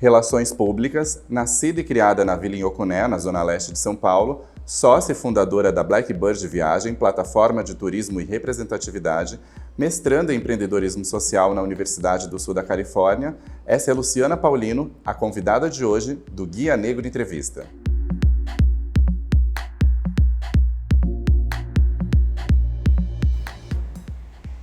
Relações Públicas, nascida e criada na Vila Inhocuné, na zona leste de São Paulo, sócia e fundadora da Blackbird Viagem, plataforma de turismo e representatividade, mestranda em empreendedorismo social na Universidade do Sul da Califórnia, essa é Luciana Paulino, a convidada de hoje do Guia Negro Entrevista.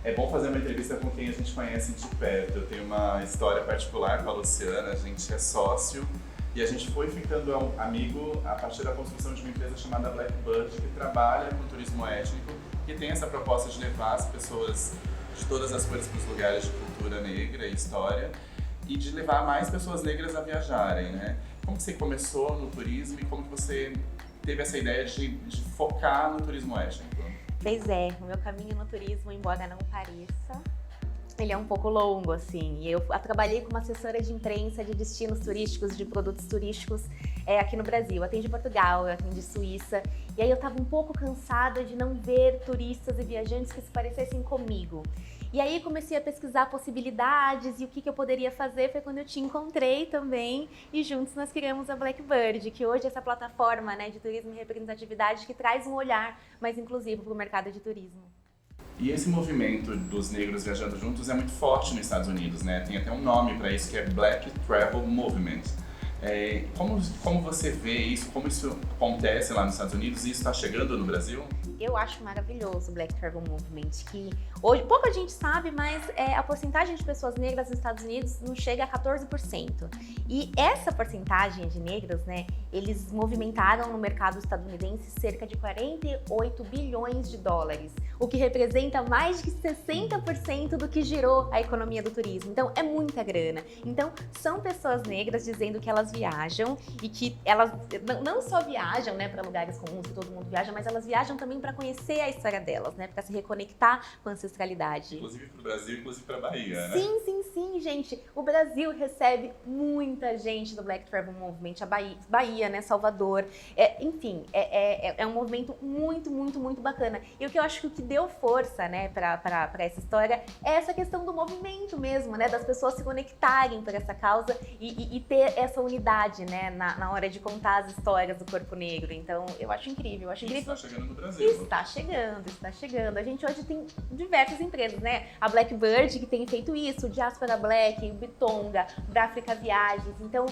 É bom fazer uma entrevista com quem a gente conhece de perto. Eu tenho uma história particular com a Luciana, a gente é sócio e a gente foi ficando amigo a partir da construção de uma empresa chamada Blackbird, que trabalha com turismo étnico e tem essa proposta de levar as pessoas de todas as cores para os lugares de cultura negra e história e de levar mais pessoas negras a viajarem, né? Como que você começou no turismo e como que você teve essa ideia de focar no turismo étnico? Pois é, o meu caminho no turismo, embora não pareça, ele é um pouco longo, assim. Eu trabalhei como assessora de imprensa de destinos turísticos, de produtos turísticos aqui no Brasil. Eu atendi Portugal, eu atendi Suíça. E aí eu estava um pouco cansada de não ver turistas e viajantes que se parecessem comigo. E aí comecei a pesquisar possibilidades e o que eu poderia fazer. Foi quando eu te encontrei também e juntos nós criamos a Blackbird, que hoje é essa plataforma, né, de turismo e representatividade que traz um olhar mais inclusivo para o mercado de turismo. E esse movimento dos negros viajando juntos é muito forte nos Estados Unidos, né? Tem até um nome para isso que é Black Travel Movement. Como você vê isso, como isso acontece lá nos Estados Unidos e isso está chegando no Brasil? Eu acho maravilhoso o Black Travel Movement, que hoje pouca gente sabe, mas a porcentagem de pessoas negras nos Estados Unidos não chega a 14%. E essa porcentagem de negros, né, eles movimentaram no mercado estadunidense cerca de 48 bilhões de dólares, o que representa mais de 60% do que girou a economia do turismo. Então, é muita grana. Então, são pessoas negras dizendo que elas viajam e que elas não só viajam, né, para lugares comuns que todo mundo viaja, mas elas viajam também para conhecer a história delas, né, para se reconectar com a ancestralidade. Inclusive para o Brasil, inclusive para a Bahia, né? Sim, gente. O Brasil recebe muita gente do Black Travel Movement, a Bahia, né, Salvador. Enfim, é um movimento muito bacana. E o que eu acho que o que deu força, né, para essa história é essa questão do movimento mesmo, né, das pessoas se conectarem por essa causa e ter essa unidade, né, na hora de contar as histórias do corpo negro. Então, eu acho incrível. Isso está chegando no Brasil. Está chegando. A gente hoje tem diversas empresas, né? A Blackbird, que tem feito isso, o Diaspora Black, o Bitonga, o Bráfrica Viagens. Então,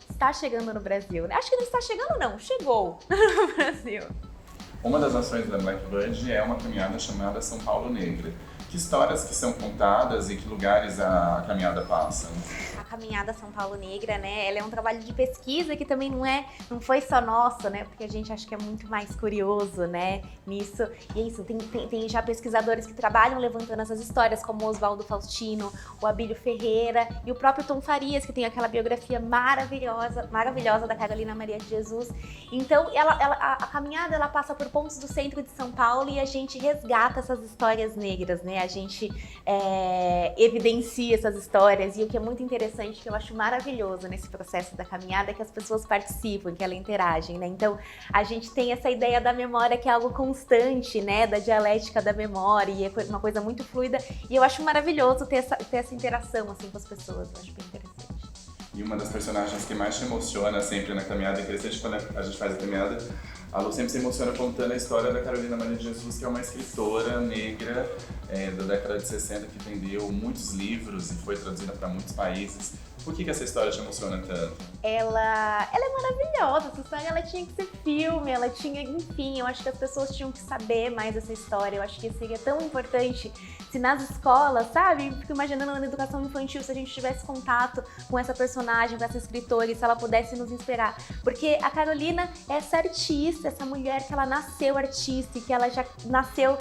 está chegando no Brasil, né? Acho que não está chegando, não. Chegou no Brasil. Uma das ações da Blackbird é uma caminhada chamada São Paulo Negra. Que histórias que são contadas e que lugares a caminhada passa? A caminhada São Paulo Negra, né? Ela é um trabalho de pesquisa que também não foi só nosso, né? Porque a gente acha que é muito mais curioso, né? Nisso. E é isso, tem já pesquisadores que trabalham levantando essas histórias, como o Oswaldo Faustino, o Abílio Ferreira e o próprio Tom Farias, que tem aquela biografia maravilhosa da Carolina Maria de Jesus. Então, a caminhada, ela passa por pontos do centro de São Paulo e a gente resgata essas histórias negras, né? A gente evidencia essas histórias e o que é muito interessante, que eu acho maravilhoso nesse processo da caminhada, é que as pessoas participam, que elas interagem, né? Então, a gente tem essa ideia da memória que é algo constante, né? Da dialética da memória e é uma coisa muito fluida e eu acho maravilhoso ter essa interação, assim, com as pessoas, eu acho bem interessante. E uma das personagens que mais te emociona sempre na caminhada, é interessante quando a gente faz a caminhada, a Lu sempre se emociona contando a história da Carolina Maria de Jesus, que é uma escritora negra da década de 60 que vendeu muitos livros e foi traduzida para muitos países. Por que essa história te emociona tanto? Ela é maravilhosa, essa história ela tinha que ser filme, ela tinha, enfim, eu acho que as pessoas tinham que saber mais dessa história, eu acho que seria tão importante se nas escolas, sabe, fico imaginando na educação infantil, se a gente tivesse contato com essa personagem, com essa escritora e se ela pudesse nos inspirar, porque a Carolina é essa artista, essa mulher que ela nasceu artista e que ela já nasceu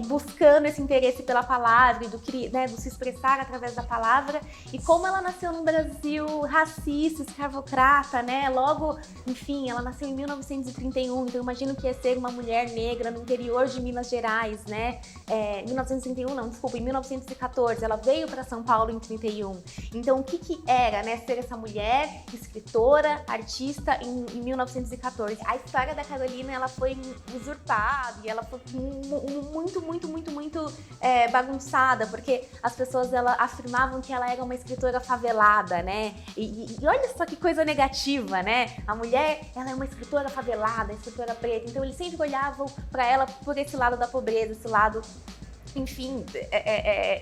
buscando esse interesse pela palavra e do se expressar através da palavra, e como ela nasceu num Brasil racista, escravocrata, né? Logo, enfim, ela nasceu em 1931, então imagino que ia ser uma mulher negra no interior de Minas Gerais, né? 1931 não, desculpa, em 1914, ela veio para São Paulo em 31. Então, o que era, né, ser essa mulher, escritora, artista em 1914? A história da Carolina, ela foi usurpada e ela foi muito bagunçada, porque as pessoas afirmavam que ela era uma escritora favelada, favelada, né? E olha só que coisa negativa, né? A mulher, ela é uma escritora favelada, escritora preta, então eles sempre olhavam para ela por esse lado da pobreza, esse lado, enfim,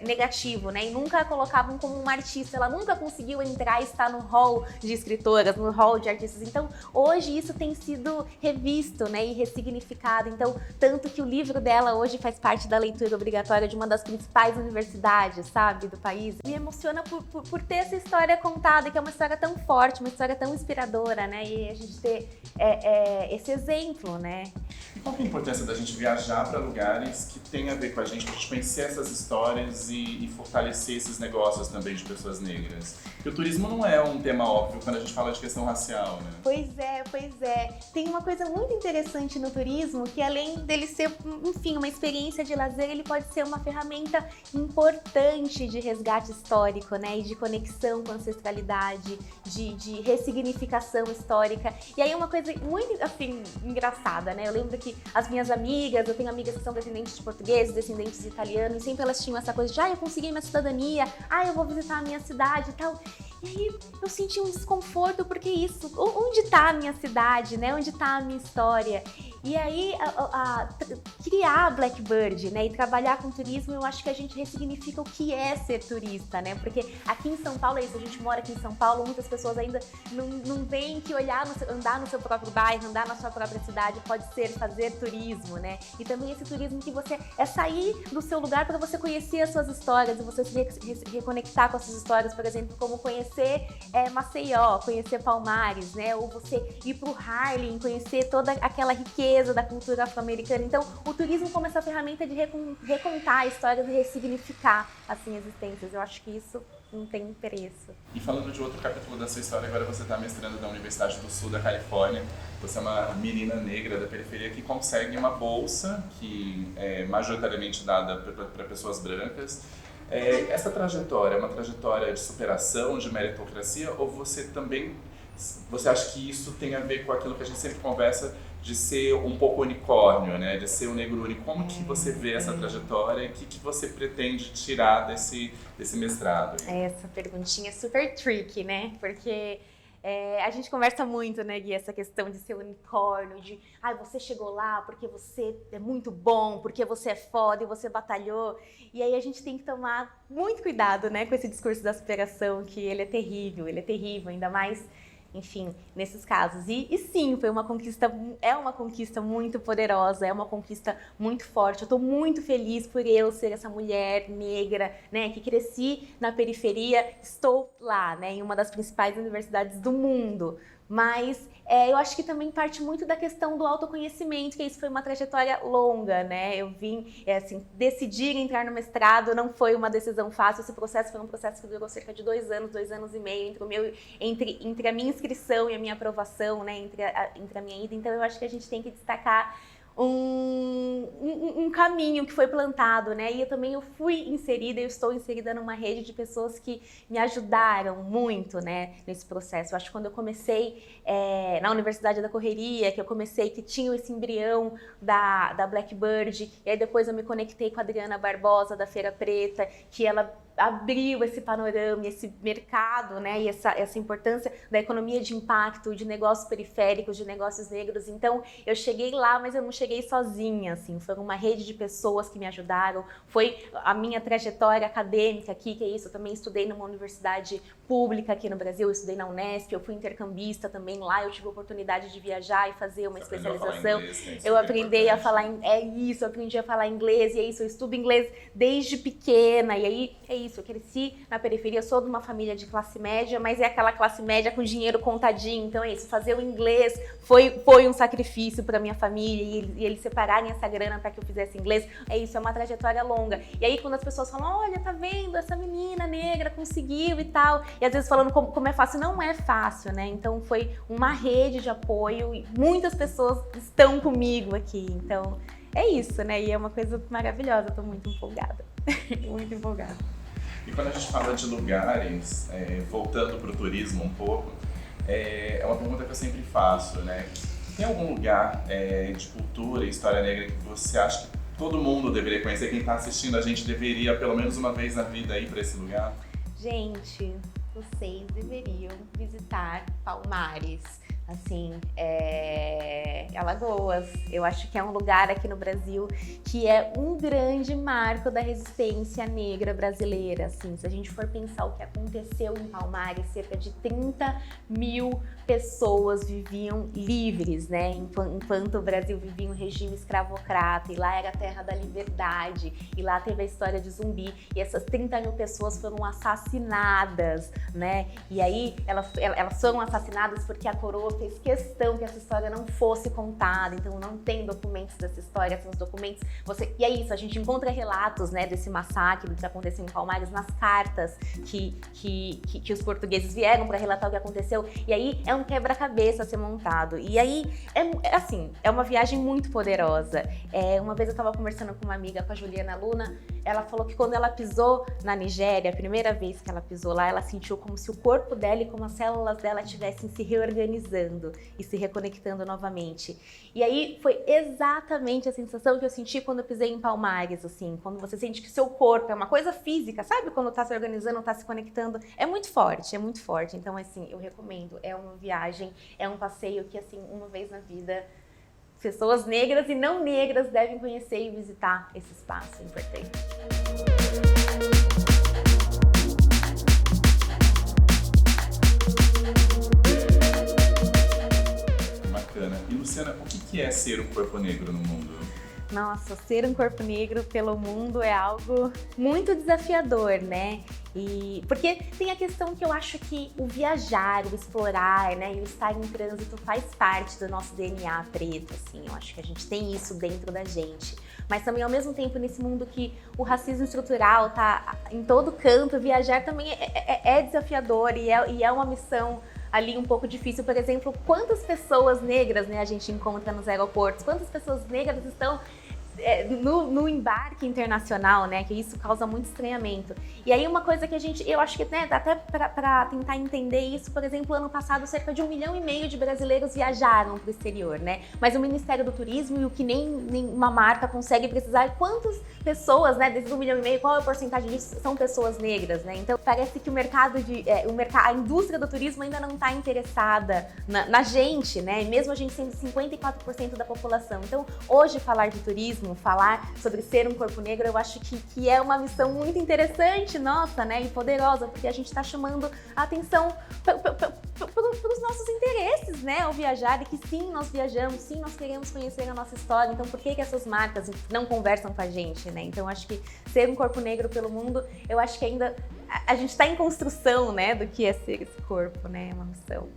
negativo, né? E nunca a colocavam como uma artista, ela nunca conseguiu entrar e estar no hall de escritoras, no hall de artistas. Então, hoje isso tem sido revisto, né, e ressignificado. Então, tanto que o livro dela hoje faz parte da leitura obrigatória de uma das principais universidades, sabe, do país. Me emociona por ter essa história contada, que é uma história tão forte, uma história tão inspiradora, né? E a gente ter esse exemplo, né? E qual que é a importância da gente viajar para lugares que tem a ver com a gente conhecer essas histórias e fortalecer esses negócios também de pessoas negras? Porque o turismo não é um tema óbvio quando a gente fala de questão racial, né? Pois é. Tem uma coisa muito interessante no turismo, que além dele ser, enfim, uma experiência de lazer, ele pode ser uma ferramenta importante de resgate histórico, né? E de conexão com a ancestralidade, de ressignificação histórica. E aí uma coisa muito, assim, engraçada, né? Eu lembro que as minhas amigas, eu tenho amigas que são descendentes de portugueses, descendentes italianos, e sempre elas tinham essa coisa de, eu consegui minha cidadania, eu vou visitar a minha cidade e tal. E aí eu senti um desconforto, porque isso, onde está a minha cidade, né? Onde está a minha história? E aí, criar a Blackbird, né, e trabalhar com turismo, eu acho que a gente ressignifica o que é ser turista, né? Porque aqui em São Paulo é isso, a gente mora aqui em São Paulo, muitas pessoas ainda não veem que andar no seu próprio bairro, andar na sua própria cidade pode ser fazer turismo, né? E também esse turismo que você é sair do seu lugar para você conhecer as suas histórias e você se reconectar com essas histórias, por exemplo, como conhecer Maceió, conhecer Palmares, né? Ou você ir pro Harlem, conhecer toda aquela riqueza da cultura afro-americana. Então, o turismo como essa ferramenta de recontar histórias e ressignificar, assim, existências. Eu acho que isso não tem preço. E falando de outro capítulo da sua história, agora você está mestrando na Universidade do Sul da Califórnia. Você é uma menina negra da periferia que consegue uma bolsa que é majoritariamente dada para pessoas brancas. Essa trajetória é uma trajetória de superação, de meritocracia, ou você acha que isso tem a ver com aquilo que a gente sempre conversa de ser um pouco unicórnio, né? De ser um negro único? Como que você vê essa trajetória e o que você pretende tirar desse mestrado? Essa perguntinha é super tricky, né? Porque a gente conversa muito, né, Gui, essa questão de ser unicórnio, de você chegou lá porque você é muito bom, porque você é foda e você batalhou. E aí a gente tem que tomar muito cuidado, né, com esse discurso da superação, que ele é terrível, ainda mais, enfim, nesses casos. E sim, é uma conquista muito poderosa, é uma conquista muito forte. Eu tô muito feliz por eu ser essa mulher negra, né, que cresci na periferia, estou lá, né, em uma das principais universidades do mundo. Mas eu acho que também parte muito da questão do autoconhecimento, que isso foi uma trajetória longa, né? Eu vim, decidir entrar no mestrado não foi uma decisão fácil. Esse processo foi um processo que durou cerca de 2 anos e meio, entre a minha inscrição e a minha aprovação, né? Entre a minha ida. Então eu acho que a gente tem que destacar um caminho que foi plantado, né? E eu estou inserida numa rede de pessoas que me ajudaram muito, né, nesse processo. Eu acho que quando eu comecei na Universidade da Correria, que tinha esse embrião da Blackbird, e aí depois eu me conectei com a Adriana Barbosa, da Feira Preta, que ela abriu esse panorama, esse mercado, né, e essa importância da economia de impacto, de negócios periféricos, de negócios negros. Então, eu cheguei lá, mas eu não cheguei sozinha, assim, foi uma rede de pessoas que me ajudaram, foi a minha trajetória acadêmica aqui, que é isso, eu também estudei numa universidade pública aqui no Brasil, eu estudei na Unesp, eu fui intercambista também lá, eu tive a oportunidade de viajar e fazer uma especialização. Eu aprendi a falar inglês, e é isso, eu estudo inglês desde pequena, e aí é isso, eu cresci na periferia, eu sou de uma família de classe média, mas é aquela classe média com dinheiro contadinho, então é isso, fazer o inglês foi um sacrifício para minha família, e eles separarem essa grana para que eu fizesse inglês, é isso, é uma trajetória longa. E aí quando as pessoas falam, olha, tá vendo, essa menina negra conseguiu e tal, e às vezes falando como é fácil, não é fácil, né? Então foi uma rede de apoio e muitas pessoas estão comigo aqui, então é isso, né? E é uma coisa maravilhosa, eu tô muito empolgada, muito empolgada. E quando a gente fala de lugares, voltando para o turismo um pouco, é uma pergunta que eu sempre faço, né? Tem algum lugar de cultura e história negra que você acha que todo mundo deveria conhecer? Quem está assistindo a gente deveria, pelo menos uma vez na vida, ir para esse lugar? Gente, vocês deveriam visitar Palmares. Assim, Alagoas. Eu acho que é um lugar aqui no Brasil que é um grande marco da resistência negra brasileira. Assim, se a gente for pensar o que aconteceu em Palmares, cerca de 30 mil pessoas viviam livres, né? Enquanto o Brasil vivia um regime escravocrata, e lá era a terra da liberdade, e lá teve a história de Zumbi, e essas 30 mil pessoas foram assassinadas, né? E aí elas foram assassinadas porque a coroa fez questão que essa história não fosse contada, então não tem documentos dessa história, são os documentos, e é isso, a gente encontra relatos, né, desse massacre, do que aconteceu em Palmares, nas cartas que os portugueses vieram para relatar o que aconteceu, e aí é um quebra-cabeça a ser montado, e aí é uma viagem muito poderosa. Uma vez eu estava conversando com uma amiga, com a Juliana Luna, ela falou que quando ela pisou na Nigéria, a primeira vez que ela pisou lá, ela sentiu como se o corpo dela e como as células dela estivessem se reorganizando e se reconectando novamente. E aí foi exatamente a sensação que eu senti quando eu pisei em Palmares, assim, quando você sente que seu corpo é uma coisa física, sabe? Quando tá se organizando, tá se conectando, é muito forte, é muito forte. Então, assim, eu recomendo, é uma viagem, é um passeio que, assim, uma vez na vida, pessoas negras e não negras devem conhecer e visitar esse espaço importante. E Luciana, o que é ser um corpo negro no mundo? Nossa, ser um corpo negro pelo mundo é algo muito desafiador, né? Porque tem a questão que eu acho que o viajar, o explorar, né, e o estar em trânsito faz parte do nosso DNA preto, assim. Eu acho que a gente tem isso dentro da gente. Mas também, ao mesmo tempo, nesse mundo que o racismo estrutural tá em todo canto, viajar também é desafiador e é uma missão ali um pouco difícil. Por exemplo, quantas pessoas negras, né, a gente encontra nos aeroportos, quantas pessoas negras estão no embarque internacional, né, que isso causa muito estranhamento. E aí uma coisa que eu acho que, né, até para tentar entender isso, por exemplo, ano passado cerca de 1,5 milhão de brasileiros viajaram para o exterior, né, mas o Ministério do Turismo, e o que nem uma marca consegue precisar, quantas pessoas, né, desses 1,5 milhão, qual é a porcentagem disso são pessoas negras, né, então parece que a indústria do turismo ainda não está interessada na gente, né, mesmo a gente sendo 54% da população. Então, hoje falar de turismo, falar sobre ser um corpo negro, eu acho que é uma missão muito interessante, nossa, né, e poderosa, porque a gente está chamando a atenção para os nossos interesses, né, ao viajar, e que sim, nós viajamos, sim, nós queremos conhecer a nossa história, então por que essas marcas não conversam com a gente, né? Então acho que ser um corpo negro pelo mundo, eu acho que ainda a gente está em construção, né, do que é ser esse corpo, né, é uma missão.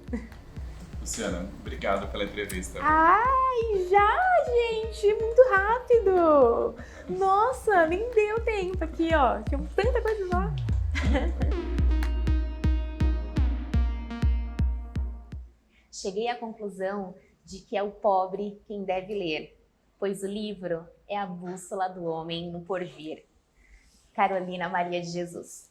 Luciana, obrigado pela entrevista. Ai, já, gente, muito rápido. Nossa, nem deu tempo aqui, ó. Tinha tanta coisa lá. Cheguei à conclusão de que é o pobre quem deve ler, pois o livro é a bússola do homem no porvir. Carolina Maria de Jesus.